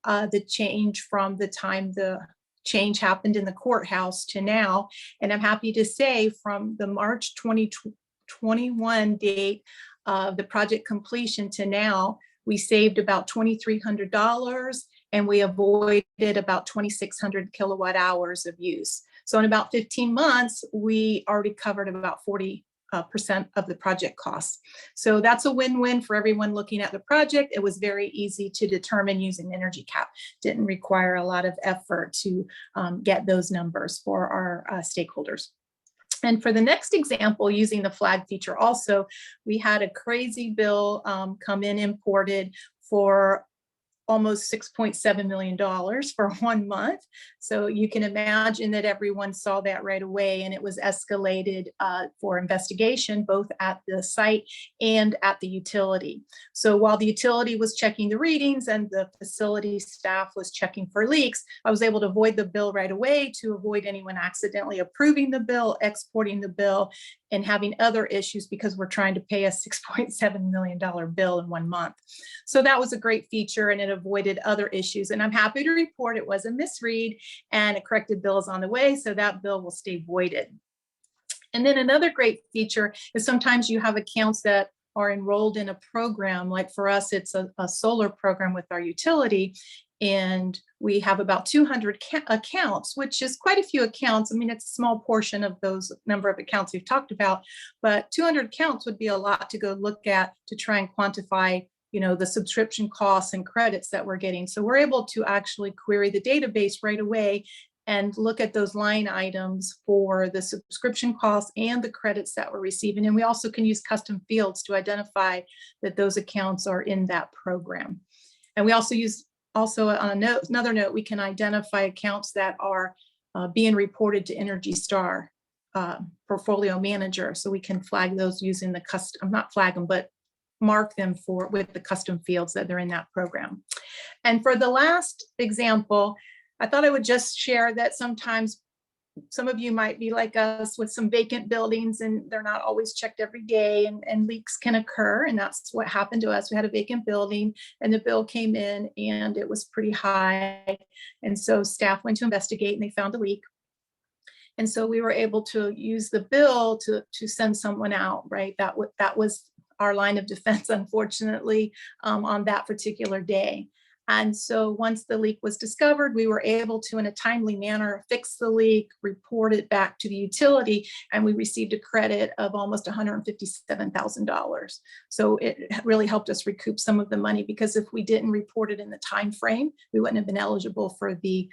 the change from the time the change happened in the courthouse to now. And I'm happy to say from the March 2021 date of the project completion to now, we saved about $2,300 and we avoided about 2,600 kilowatt hours of use. So in about 15 months, we already covered about 40% of the project costs. So that's a win-win for everyone looking at the project. It was very easy to determine using Energy Cap. Didn't require a lot of effort to get those numbers for our stakeholders. And for the next example, using the flag feature also, we had a crazy bill come in imported for almost $6.7 million for 1 month. So you can imagine that everyone saw that right away, and it was escalated for investigation, both at the site and at the utility. So while the utility was checking the readings and the facility staff was checking for leaks, I was able to avoid the bill right away to avoid anyone accidentally approving the bill, exporting the bill, and having other issues because we're trying to pay a $6.7 million bill in 1 month. So that was a great feature, and it avoided other issues. And I'm happy to report it was a misread and a corrected bill is on the way, so that bill will stay voided. And then another great feature is sometimes you have accounts that are enrolled in a program. Like for us, it's a solar program with our utility. And we have about 200 accounts, which is quite a few accounts. I mean, it's a small portion of those number of accounts we've talked about, but 200 accounts would be a lot to go look at to try and quantify, you know, the subscription costs and credits that we're getting. So we're able to actually query the database right away and look at those line items for the subscription costs and the credits that we're receiving. And we also can use custom fields to identify that those accounts are in that program. And we also use on another note, we can identify accounts that are being reported to Energy Star portfolio manager. So we can flag those using the custom, not flag them, but mark them with the custom fields that they're in that program. And for the last example, I thought I would just share that sometimes some of you might be like us with some vacant buildings and they're not always checked every day, and leaks can occur. And that's what happened to us. We had a vacant building and the bill came in and it was pretty high. And so staff went to investigate and they found a leak. And so we were able to use the bill to send someone out, right? That was our line of defense, unfortunately, on that particular day. And so once the leak was discovered, we were able to, in a timely manner, fix the leak, report it back to the utility, and we received a credit of almost $157,000. So it really helped us recoup some of the money, because if we didn't report it in the time frame, we wouldn't have been eligible for the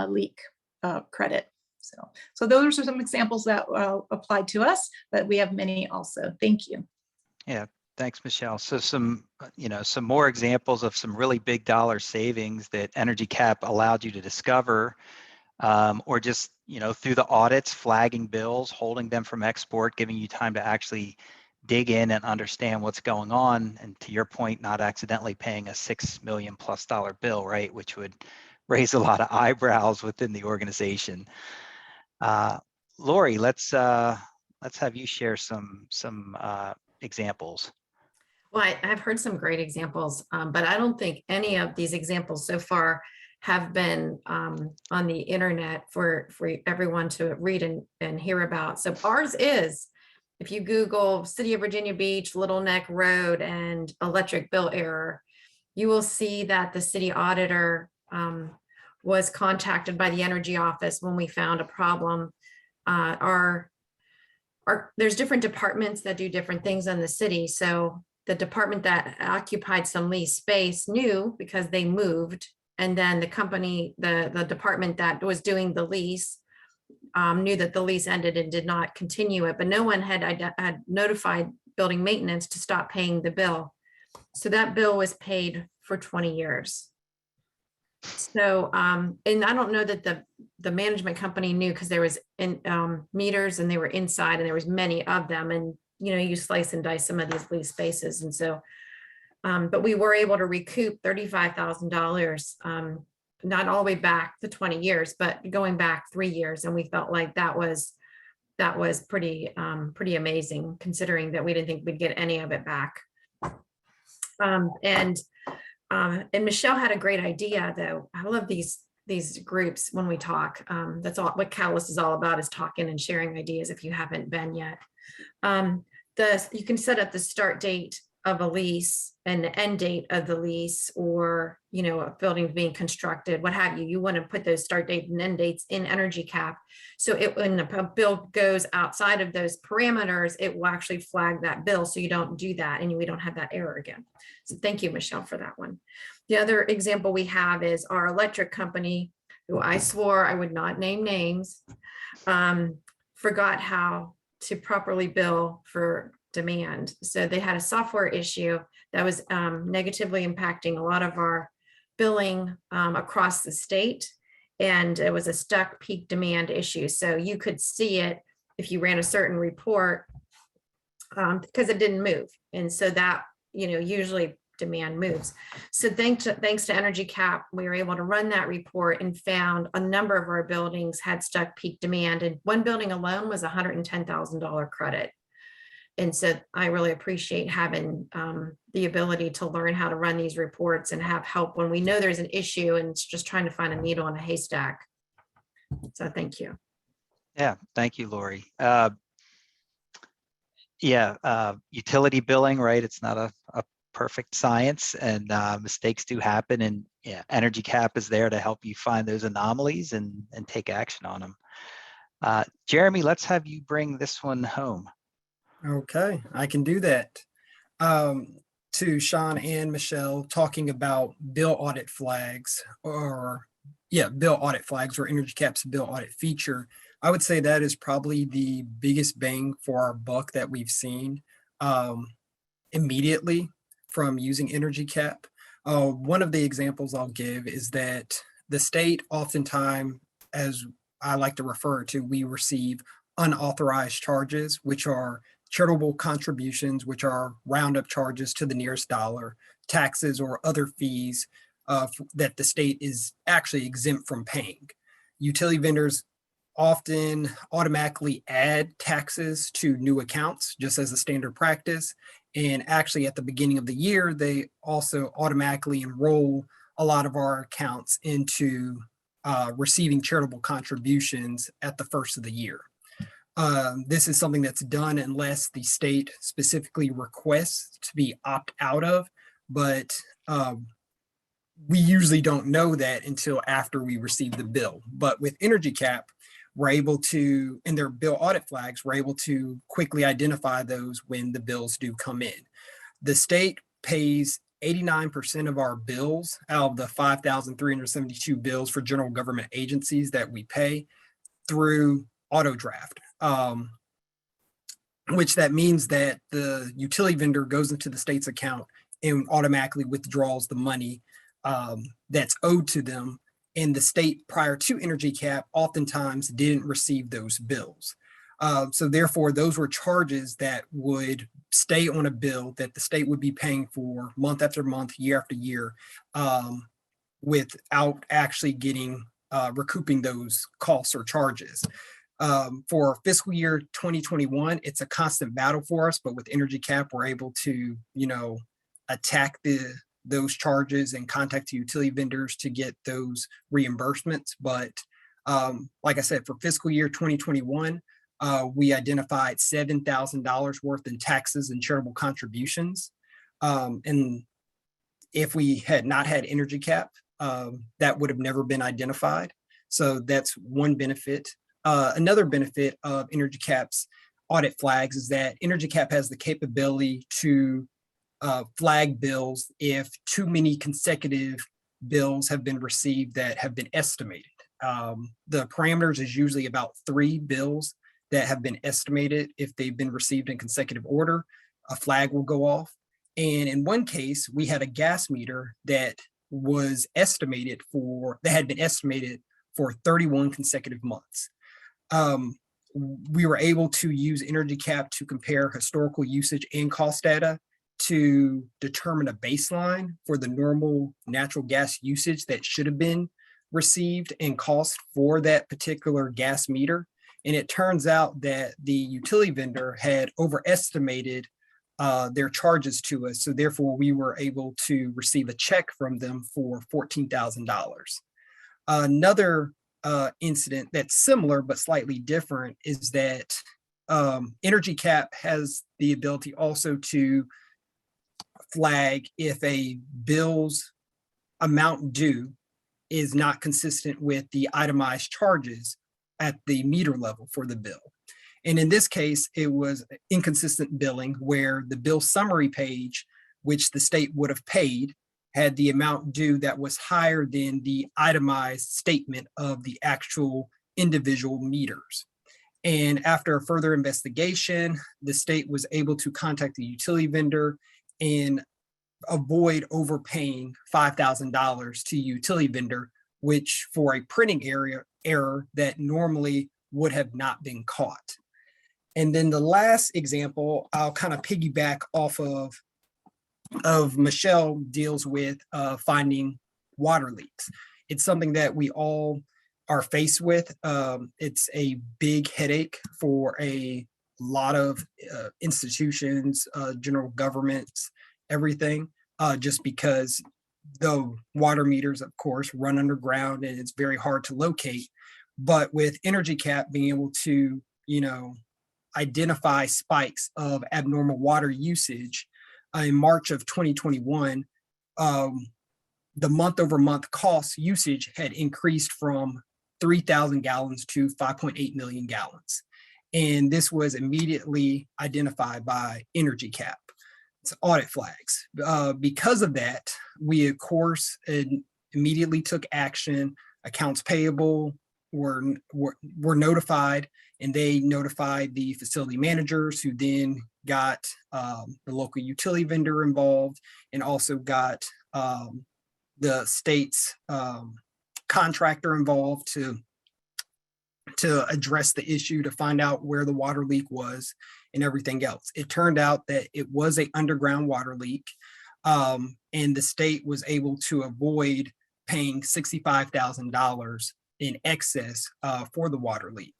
leak credit. So those are some examples that applied to us, but we have many also. Thank you. Yeah, thanks, Michelle. So some more examples of some really big dollar savings that Energy Cap allowed you to discover, or just, through the audits, flagging bills, holding them from export, giving you time to actually dig in and understand what's going on. And to your point, not accidentally paying a $6 million+ bill, right? Which would raise a lot of eyebrows within the organization. Lori, let's have you share some examples. Well, I've heard some great examples, but I don't think any of these examples so far have been on the internet for everyone to read and hear about. So ours is, if you Google City of Virginia Beach, Little Neck Road, and electric bill error, you will see that the city auditor was contacted by the energy office when we found a problem. There's different departments that do different things in the city. So the department that occupied some lease space knew, because they moved, and then the company, the department that was doing the lease knew that the lease ended and did not continue it, but no one had notified building maintenance to stop paying the bill. So that bill was paid for 20 years. So, and I don't know that the management company knew, because there was meters and they were inside and there was many of them, and you slice and dice some of these lease spaces. And so, but we were able to recoup $35,000, not all the way back to 20 years, but going back 3 years. And we felt like that was pretty amazing, considering that we didn't think we'd get any of it back. And Michelle had a great idea, though. I love these groups when we talk. That's all what Catalyst is all about, is talking and sharing ideas if you haven't been yet. You can set up the start date of a lease and the end date of the lease, or a building being constructed, what have you. You want to put those start date and end dates in Energy Cap, so when the bill goes outside of those parameters, it will actually flag that bill, so you don't do that and we don't have that error again. So thank you, Michelle, for that one. The other example we have is our electric company, who I swore I would not name names, forgot how to properly bill for demand. So they had a software issue that was negatively impacting a lot of our billing across the state. And it was a stuck peak demand issue. So you could see it if you ran a certain report, because it didn't move. And so that, usually demand moves. So thanks to Energy Cap, we were able to run that report and found a number of our buildings had stuck peak demand, and one building alone was $110,000 credit. And so I really appreciate having the ability to learn how to run these reports and have help when we know there's an issue and it's just trying to find a needle in a haystack. So thank you. Yeah, thank you, Lori. Utility billing, right? It's not a perfect science, and mistakes do happen. And yeah, Energy Cap is there to help you find those anomalies and take action on them. Jeremy, let's have you bring this one home. Okay, I can do that. To Sean and Michelle, talking about bill audit flags, or Energy Cap's bill audit feature, I would say that is probably the biggest bang for our buck that we've seen immediately from using Energy Cap. One of the examples I'll give is that the state, oftentimes, as I like to refer to, we receive unauthorized charges, which are charitable contributions, which are roundup charges to the nearest dollar, taxes or other fees that the state is actually exempt from paying. Utility vendors often automatically add taxes to new accounts, just as a standard practice. And actually at the beginning of the year, they also automatically enroll a lot of our accounts into receiving charitable contributions at the first of the year. This is something that's done unless the state specifically requests to be opt out of, but we usually don't know that until after we receive the bill. But with Energy Cap, we're able to, in their bill audit flags, we're able to quickly identify those when the bills do come in. The state pays 89% of our bills out of the 5,372 bills for general government agencies that we pay through auto draft. Which that means that the utility vendor goes into the state's account and automatically withdraws the money that's owed to them. And the state, prior to Energy Cap, oftentimes didn't receive those bills. So therefore, those were charges that would stay on a bill that the state would be paying for month after month, year after year, without actually getting recouping those costs or charges. For fiscal year 2021, it's a constant battle for us, but with Energy Cap, we're able to, attack those charges and contact the utility vendors to get those reimbursements. But like I said, for fiscal year 2021, we identified $7,000 worth in taxes and charitable contributions. And if we had not had Energy Cap, that would have never been identified. So that's one benefit. Another benefit of Energy Cap's audit flags is that Energy Cap has the capability to flag bills if too many consecutive bills have been received that have been estimated. The parameters is usually about 3 bills that have been estimated. If they've been received in consecutive order, a flag will go off. And in one case, we had a gas meter that was estimated that had been estimated for 31 consecutive months. We were able to use Energy Cap to compare historical usage and cost data to determine a baseline for the normal natural gas usage that should have been received and cost for that particular gas meter. And it turns out that the utility vendor had overestimated their charges to us. So therefore, we were able to receive a check from them for $14,000. Another incident that's similar but slightly different is that Energy Cap has the ability also to flag if a bill's amount due is not consistent with the itemized charges at the meter level for the bill. And in this case, it was inconsistent billing where the bill summary page, which the state would have paid, had the amount due that was higher than the itemized statement of the actual individual meters. And after a further investigation, the state was able to contact the utility vendor and avoid overpaying $5,000 to utility vendor, which for a printing error that normally would have not been caught. And then the last example, I'll kind of piggyback off of Michelle, deals with finding water leaks. It's something that we all are faced with. It's a big headache for a lot of institutions, general governments, everything, just because the water meters, of course, run underground and it's very hard to locate. But with Energy Cap being able to, identify spikes of abnormal water usage, in March of 2021, the month-over-month cost usage had increased from 3,000 gallons to 5.8 million gallons. And this was immediately identified by Energy Cap. It's audit flags. Because of that, we, of course, immediately took action. Accounts payable were notified, and they notified the facility managers, who then got the local utility vendor involved, and also got the state's contractor involved to address the issue, to find out where the water leak was and everything else. It turned out that it was an underground water leak, and the state was able to avoid paying $65,000 in excess for the water leak.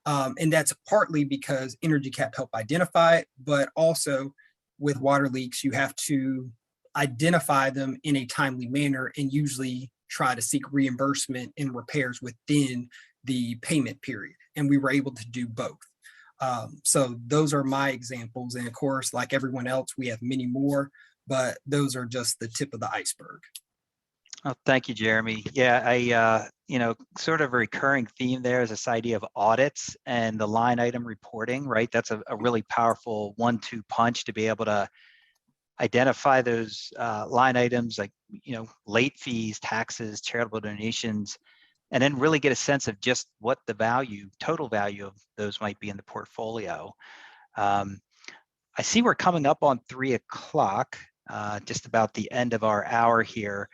And that's partly because Energy Cap helped identify it, but also with water leaks, you have to identify them in a timely manner and usually try to seek reimbursement and repairs within the payment period. And we were able to do both. So those are my examples. And of course, like everyone else, we have many more, but those are just the tip of the iceberg. Oh, thank you, Jeremy. Yeah, sort of a recurring theme there is this idea of audits and the line item reporting, right? That's a really powerful 1-2 punch to be able to identify those line items like, late fees, taxes, charitable donations, and then really get a sense of just what the total value of those might be in the portfolio. I see we're coming up on 3 o'clock, just about the end of our hour here.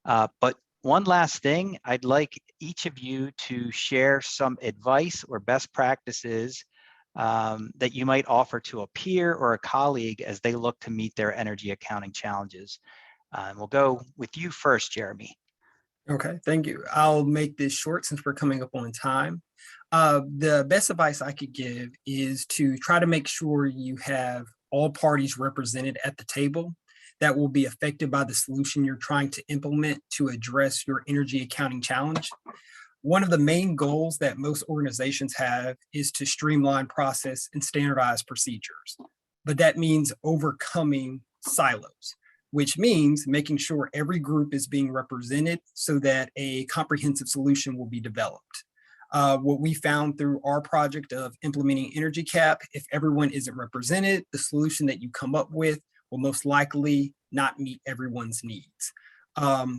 But one last thing, I'd like each of you to share some advice or best practices that you might offer to a peer or a colleague as they look to meet their energy accounting challenges. And we'll go with you first, Jeremy. Okay, thank you. I'll make this short since we're coming up on time. The best advice I could give is to try to make sure you have all parties represented at the table that will be affected by the solution you're trying to implement to address your energy accounting challenge. One of the main goals that most organizations have is to streamline process and standardize procedures, but that means overcoming silos, which means making sure every group is being represented so that a comprehensive solution will be developed. What we found through our project of implementing Energy Cap, if everyone isn't represented, the solution that you come up with will most likely not meet everyone's needs.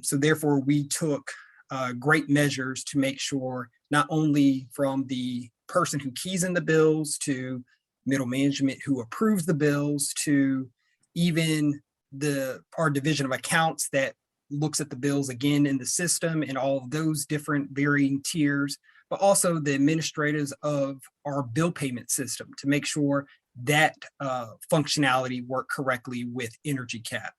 So therefore, we took great measures to make sure not only from the person who keys in the bills to middle management who approves the bills to even our division of accounts that looks at the bills again in the system and all of those different varying tiers, but also the administrators of our bill payment system to make sure that functionality worked correctly with Energy Cap,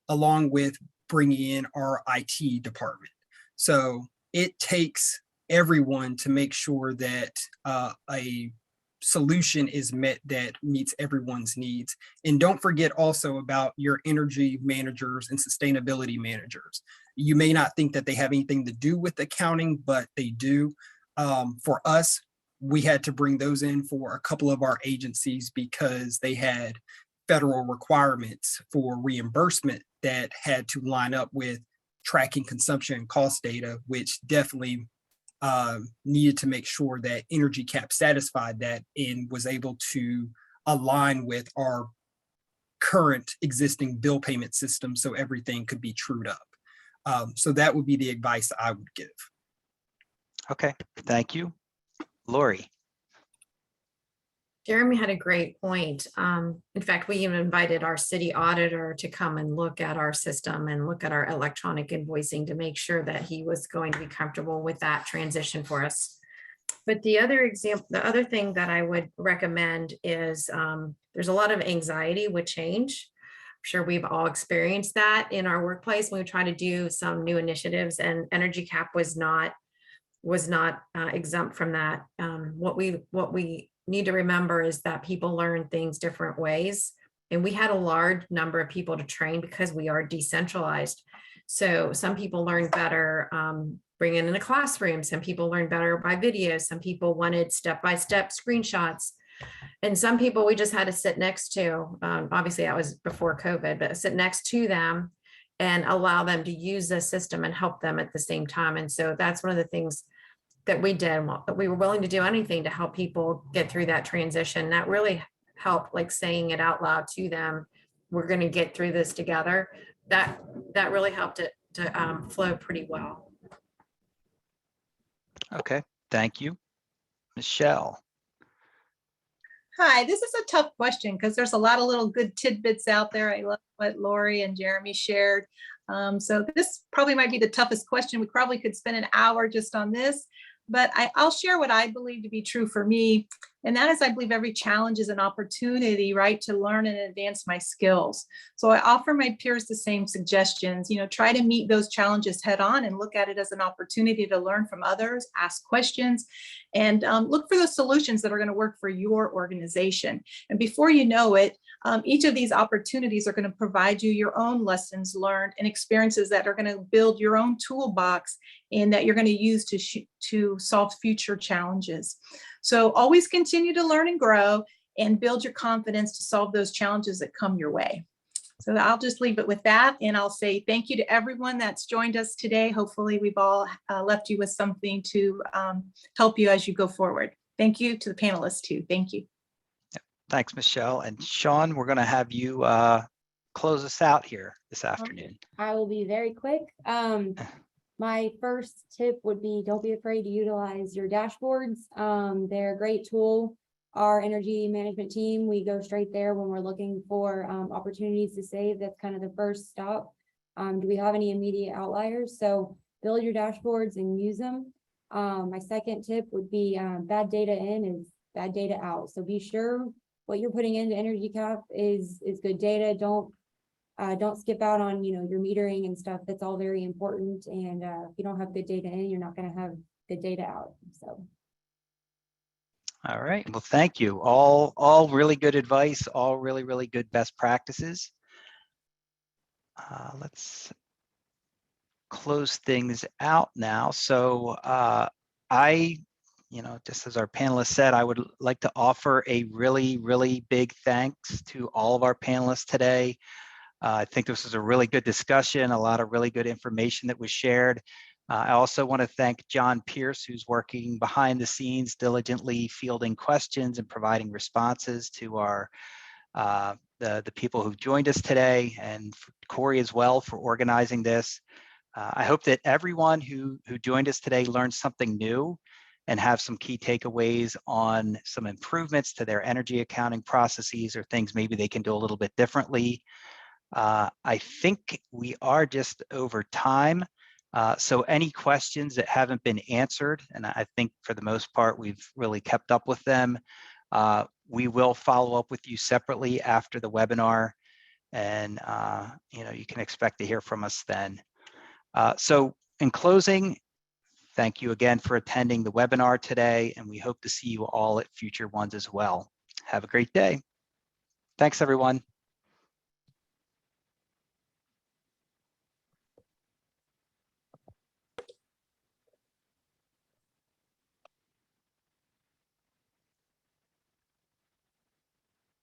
along with bringing in our IT department. So it takes everyone to make sure that a solution is met that meets everyone's needs. And don't forget also about your energy managers and sustainability managers. You may not think that they have anything to do with accounting, but they do. For us, we had to bring those in for a couple of our agencies because they had federal requirements for reimbursement that had to line up with tracking consumption and cost data, which definitely needed to make sure that Energy Cap satisfied that and was able to align with our current existing bill payment system so everything could be trued up. So that would be the advice I would give. Okay, thank you. Lori. Jeremy had a great point. In fact, we even invited our city auditor to come and look at our system and look at our electronic invoicing to make sure that he was going to be comfortable with that transition for us. But the other thing that I would recommend is there's a lot of anxiety with change. I'm sure we've all experienced that in our workplace when we try to do some new initiatives, and Energy Cap was not exempt from that. What we need to remember is that people learn things different ways, and we had a large number of people to train because we are decentralized. So some people learn better bringing in a classroom, some people learn better by video, some people wanted step-by-step screenshots, and some people we just had to sit next to, obviously that was before COVID, but sit next to them and allow them to use the system and help them at the same time. And so that's one of the things that we did. We were willing to do anything to help people get through that transition. That really helped, like saying it out loud to them, we're going to get through this together. That really helped it to flow pretty well. Okay, thank you. Michelle. Hi, this is a tough question because there's a lot of little good tidbits out there. I love what Lori and Jeremy shared. So this probably might be the toughest question. We probably could spend an hour just on this, but I'll share what I believe to be true for me. And that is, I believe every challenge is an opportunity, right, to learn and advance my skills. So I offer my peers the same suggestions, try to meet those challenges head on and look at it as an opportunity to learn from others, ask questions, and look for those solutions that are going to work for your organization. And before you know it, each of these opportunities are going to provide you your own lessons learned and experiences that are going to build your own toolbox and that you're going to use to solve future challenges. So always continue to learn and grow and build your confidence to solve those challenges that come your way. So I'll just leave it with that, and I'll say thank you to everyone that's joined us today. Hopefully we've all left you with something to help you as you go forward. Thank you to the panelists too. Thank you. Thanks, Michelle. And Sean, we're going to have you close us out here this afternoon. I will be very quick. My first tip would be, don't be afraid to utilize your dashboards. They're a great tool. Our energy management team, we go straight there when we're looking for opportunities to save. That's kind of the first stop. Do we have any immediate outliers? So build your dashboards and use them. My second tip would be bad data in is bad data out. So be sure what you're putting into Energy Cap is good data. Don't skip out on, your metering and stuff. That's all very important. And if you don't have good data in, you're not going to have good data out. So. All right. Well, thank you. All really good advice, all really, really good best practices. Let's close things out now. So just as our panelists said, I would like to offer a really, really big thanks to all of our panelists today. I think this was a really good discussion, a lot of really good information that was shared. I also want to thank John Pierce, who's working behind the scenes, diligently fielding questions and providing responses to our the people who've joined us today, and Corey as well for organizing this. I hope that everyone who joined us today learned something new and have some key takeaways on some improvements to their energy accounting processes or things maybe they can do a little bit differently. I think we are just over time. So any questions that haven't been answered, and I think for the most part, we've really kept up with them, we will follow up with you separately after the webinar, and you can expect to hear from us then. So in closing, thank you again for attending the webinar today, and we hope to see you all at future ones as well. Have a great day. Thanks, everyone.